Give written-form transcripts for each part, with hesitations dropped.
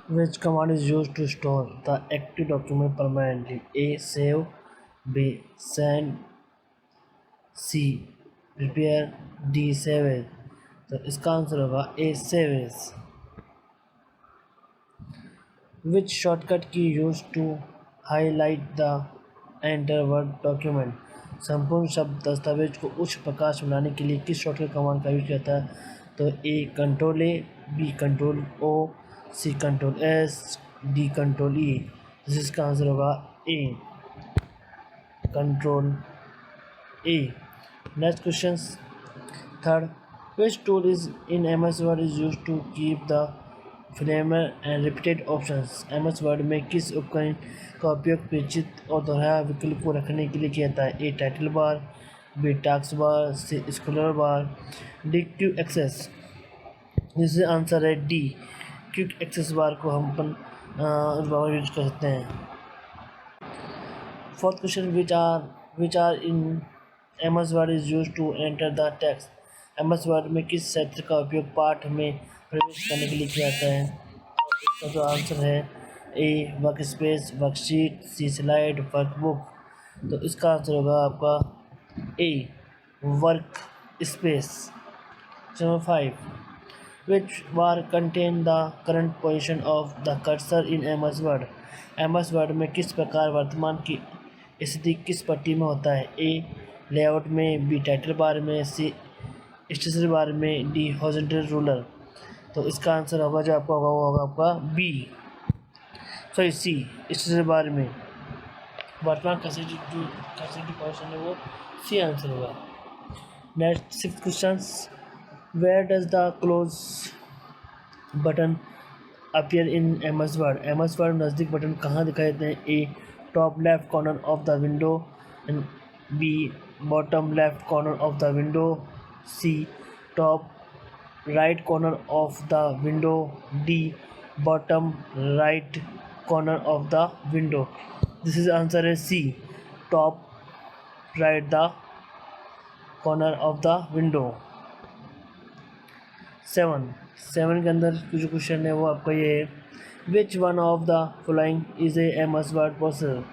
Which command is used to store the active document permanently? A. Save. B. Send. C. Prepare. D. Save. तो इसका answer होगा ए. Save. Which shortcut key used to highlight the entire word document? संपूर्ण शब्द दस्तावेज को उच्च प्रकाश में लाने के लिए किस शॉर्टकट कमांड का यूज किया जाता है? तो A control A, B control O, C control S, D control E. जिसका आंसर होगा A control A. Next question third. Which tool is in MS Word is use to keep the flamer and repeated options? MS Word में किस उपकरण का उपयोग परिचित और दोहराया विकल्प को रखने के लिए किया जाता है? A title bar, B task bar, C scroller bar, D quick access. जिससे आंसर है डी क्विक एक्सेस बार को हम अपन यूज कर सकते हैं. Fourth question. Which are in MS Word is use to enter the text? MS Word में किस क्षेत्र का उपयोग पाठ में प्रवेश करने के लिए किया जाता है? और इसका जो आंसर है A work space, worksheet, C slide, workbook. तो इसका आंसर होगा आपका A work space. Number 5. Which bar contain the current position of the cursor in MS Word? MS Word में किस प्रकार वर्तमान की स्थिति किस पट्टी में होता है? ए लेआउट में, बी टाइटल बार में, सी स्टेशनरी बार में, डी हॉरिजॉन्टल रूलर. तो इसका आंसर होगा जो आपका होगा वो होगा आपका B sorry C stationery bar में. वर्तमान कर्सर की पोजीशन है वो सी आंसर होगा. Next 6th question. Where does the close button appear in MS Word? MS Word नज़दीक बटन कहाँ दिखाई देते हैं? A top left corner of the window, B bottom left corner of the window, C top right corner of the window, D bottom right corner of the window. This is answer है C top right the corner of the window. 7 के अंदर जो question है वो आपका ये है. Which one of the following is a MS Word processor?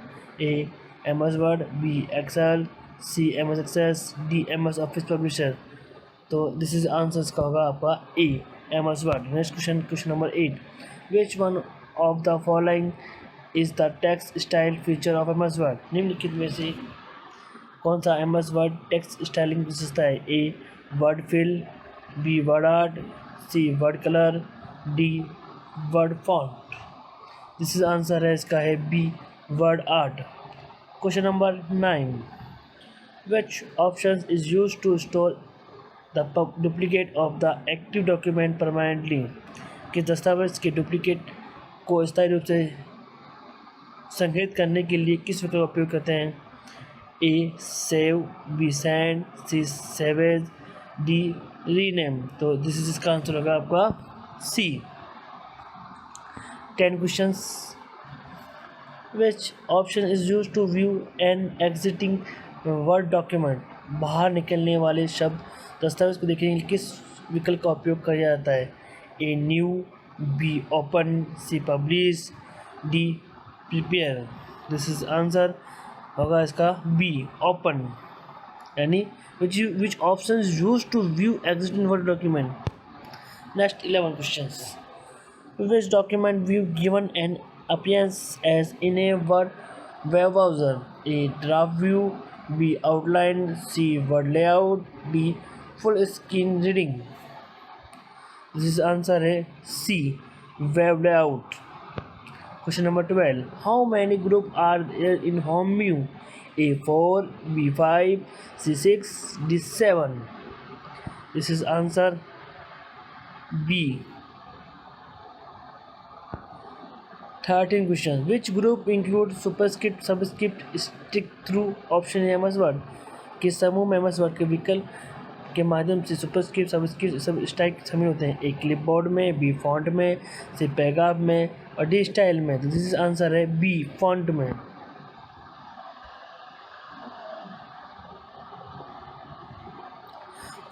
A MS Word, B Excel, C MS Access, D MS Office Publisher. तो this is answer का होगा आपका A MS Word. Next question number 8. Which one of the following is the text style feature of MS Word? निम्नलिखित में से कौन सा MS Word text styling विशेषता है? A word fill, B word art, C word colour, D word font. This is answer है इसका है B word art. Question number 9. Which option is use to store the duplicate of the active document permanently? कि दस्तावेज के duplicate को स्थायी रूप से संग्रहित करने के लिए किस विकल्प का उपयोग करते हैं? A save, B send, C save as, D rename. तो दिस इज इसका आंसर होगा आपका C. 10 questions. Which option is use to view an existing word document? बाहर निकलने वाले शब्द दस्तावेज को देखने के लिए किस विकल्प का उपयोग किया जाता है? A new, B open, C publish, D prepare. This is answer होगा इसका बी ओपन. यानी which options used to view existing word document. Next 11 questions. Which document view given an appearance as in a word web browser? A draft view, B outline, C word layout, D full screen reading. This is answer है C web layout. Question number 12. How many groups are there in home view? A4, B5, C6, D7. This is answer B. 13 questions. Which group include superscript, subscript, stick through option in MS Word? किस समूह में MS Word के विकल्प के माध्यम से superscript, subscript, सब style शामिल होते हैं? ए क्लिपबोर्ड में, बी फॉन्ट में, सी पैराग्राफ में और डी स्टाइल में. तो दिस इज आंसर है बी फॉन्ट में.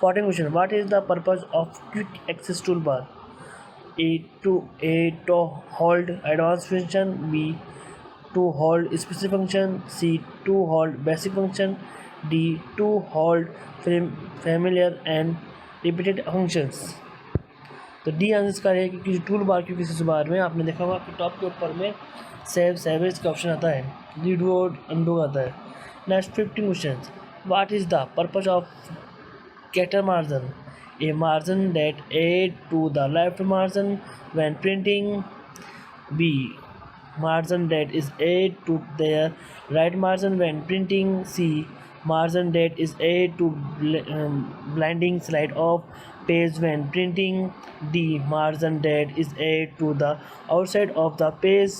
14 question. What is the purpose of quick access toolbar? To hold advanced function, B to hold specific function, C to hold basic function, D to hold familiar and repeated functions. तो D answer इसका है क्योंकि tool bar की किसी बार में आपने देखा होगा कि टॉप के ऊपर में सेवेज का ऑप्शन आता है, रीडू और अंडू आता है. Next 15 question. What is the purpose of getter margin? A margin that add to the left margin when printing. B margin that is add to their right margin when printing. C margin that is add to blinding slide of page when printing. D margin that is add to the outside of the page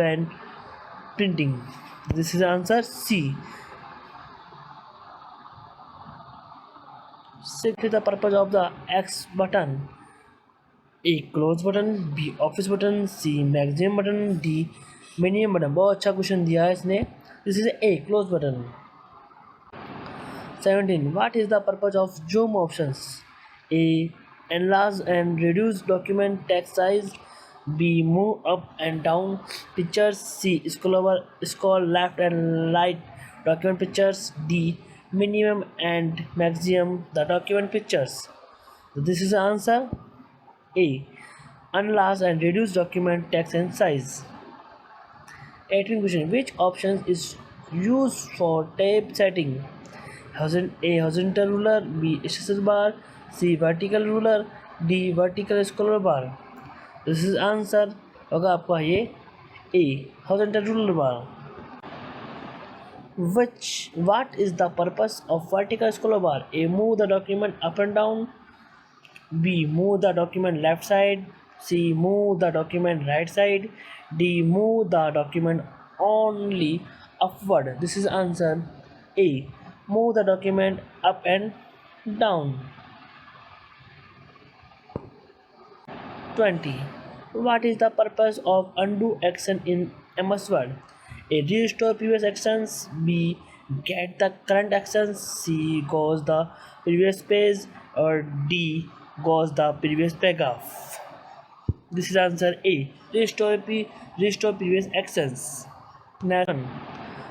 when printing. This is answer C. Simply the purpose of the X button. A close button, B office button, C maximum button, D minimum button. बहुत अच्छा question दिया है इसने. This is A close button. 17. What is the purpose of zoom options? A enlarge and reduce document text size. B move up and down pictures. C scroll left and right document pictures. D minimum and maximum the document pictures. So this is the answer A. Enlarge and reduce document text and size. 18 question. Which option is used for tab setting? A horizontal ruler, B accessory bar, C vertical ruler, D vertical scroller bar. This is answer होगा आपका ये A horizontal ruler bar. What is the purpose of vertical scroller bar? A move the document up and down. B move the document left side. C move the document right side. D move the document only upward. This is answer A move the document up and down. 20. What is the purpose of undo action in MS Word? A restore previous actions. B get the current actions. C goes the previous page. Or D goes the previous paragraph. This is answer A restore previous actions. Next one.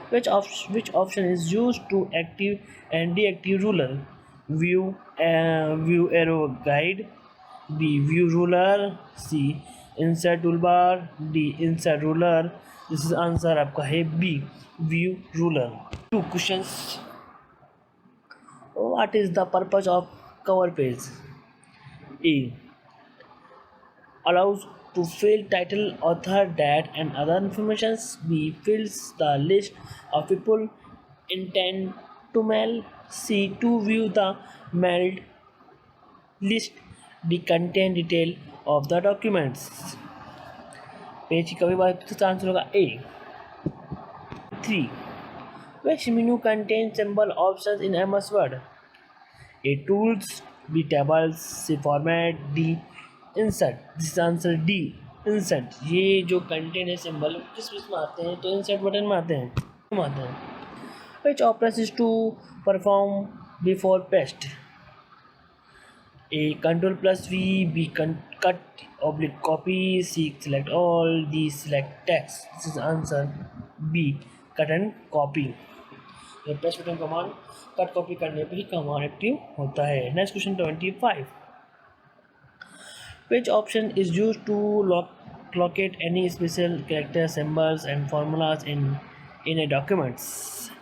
Which option is used to active and deactive ruler? View arrow guide. B view ruler. C insert toolbar. D insert ruler. This is answer आपका है B view ruler. 2 questions. What is the purpose of cover page? A allows to fill title, author, date and other informations. B fills the list of people intend to mail. C to view the mailed list. D contain detail of the documents. Page की कभी बात तो answer होगा A. 3. Which menu contains symbol options in MS Word? A tools, B tables, C format, D insert. This is answer D insert. ये जो content है symbol किस में आते हैं तो इंसर्ट बटन में आते हैं. Which operation is to perform before paste? A control plus V, B cut oblique copy, C select all, D select text. This is answer B cut and copy. ये paste button command cut copy करने पे ही command active होता है. Next question 25. Which option is used to locate any special characters, symbols and formulas in a document?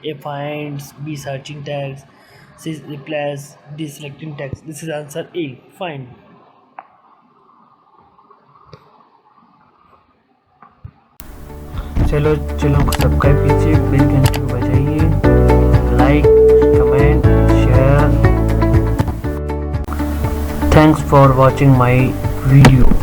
A finds, B searching tags, C replace, D selecting text. This is answer A find. चलो subscribe कीजिए, bell के घंटे को बजाइए, like comment share. Thanks for watching my video.